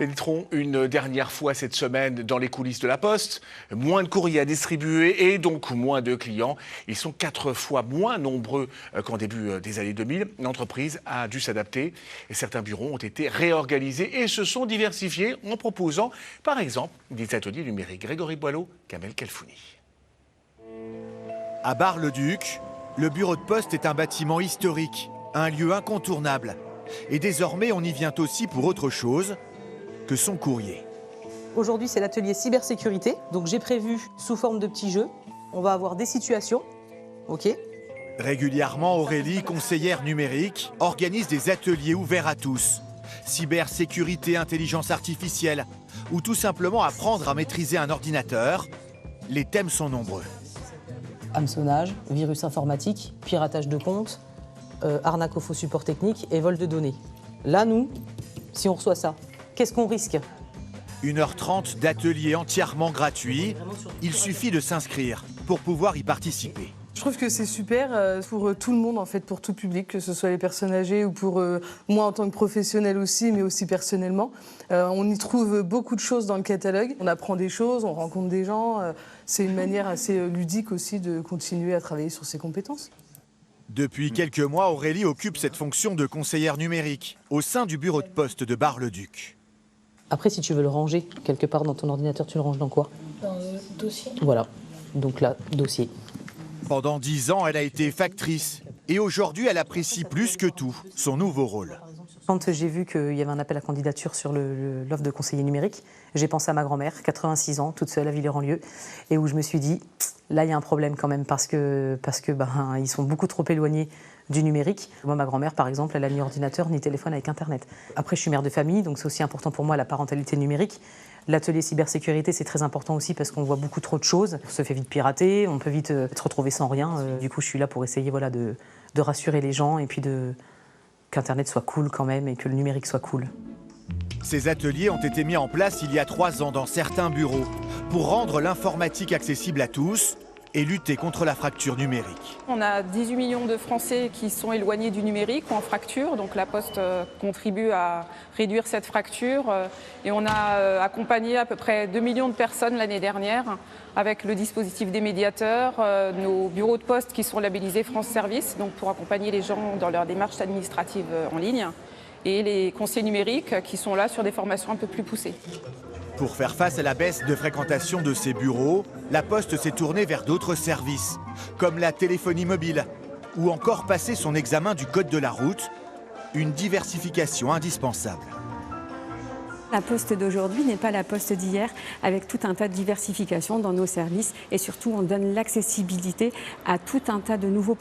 Pénétrons une dernière fois cette semaine dans les coulisses de la Poste. Moins de courriers à distribuer et donc moins de clients. Ils sont 4 fois moins nombreux qu'en début des années 2000. L'entreprise a dû s'adapter et certains bureaux ont été réorganisés et se sont diversifiés en proposant par exemple des ateliers numériques. Grégory Boileau, Kamel Kelfouni. À Bar-le-Duc, le bureau de poste est un bâtiment historique, un lieu incontournable. Et désormais, on y vient aussi pour autre chose que son courrier. Aujourd'hui, c'est l'atelier cybersécurité. Donc j'ai prévu sous forme de petits jeux. On va avoir des situations. OK. Régulièrement, Aurélie, conseillère numérique, organise des ateliers ouverts à tous. Cybersécurité, intelligence artificielle, ou tout simplement apprendre à maîtriser un ordinateur. Les thèmes sont nombreux. Hameçonnage, virus informatique, piratage de comptes, arnaque au faux support technique et vol de données. Là, nous, si on reçoit ça, qu'est-ce qu'on risque? 1h30 d'atelier entièrement gratuit. Il suffit de s'inscrire pour pouvoir y participer. Je trouve que c'est super pour tout le monde, en fait, pour tout public, que ce soit les personnes âgées ou pour moi en tant que professionnelle aussi, mais aussi personnellement. On y trouve beaucoup de choses dans le catalogue. On apprend des choses, on rencontre des gens. C'est une manière assez ludique aussi de continuer à travailler sur ses compétences. Depuis quelques mois, Aurélie occupe cette fonction de conseillère numérique au sein du bureau de poste de Bar-le-Duc. Après, si tu veux le ranger quelque part dans ton ordinateur, tu le ranges dans quoi? Dans le dossier. Voilà. Donc là, dossier. Pendant 10 ans, elle a été factrice. Et aujourd'hui, elle apprécie plus que tout son nouveau rôle. Quand j'ai vu qu'il y avait un appel à candidature sur l'offre de conseiller numérique, j'ai pensé à ma grand-mère, 86 ans, toute seule à Villers-en-Lieu, et où je me suis dit, là, il y a un problème quand même, parce que ils sont beaucoup trop éloignés du numérique. Moi, ma grand-mère, par exemple, elle n'a ni ordinateur, ni téléphone avec Internet. Après, je suis mère de famille, donc c'est aussi important pour moi la parentalité numérique. L'atelier cybersécurité, c'est très important aussi parce qu'on voit beaucoup trop de choses. On se fait vite pirater, on peut vite se retrouver sans rien. Du coup, je suis là pour essayer de rassurer les gens et puis qu'Internet soit cool quand même et que le numérique soit cool. Ces ateliers ont été mis en place il y a 3 ans dans certains bureaux pour rendre l'informatique accessible à tous et lutter contre la fracture numérique. On a 18 millions de Français qui sont éloignés du numérique ou en fracture, donc la Poste contribue à réduire cette fracture et on a accompagné à peu près 2 millions de personnes l'année dernière avec le dispositif des médiateurs, nos bureaux de poste qui sont labellisés France Service, donc pour accompagner les gens dans leur démarche administrative en ligne, et les conseillers numériques qui sont là sur des formations un peu plus poussées. Pour faire face à la baisse de fréquentation de ces bureaux, la Poste s'est tournée vers d'autres services, comme la téléphonie mobile, ou encore passer son examen du code de la route, une diversification indispensable. La Poste d'aujourd'hui n'est pas la Poste d'hier, avec tout un tas de diversifications dans nos services et surtout on donne l'accessibilité à tout un tas de nouveaux produits.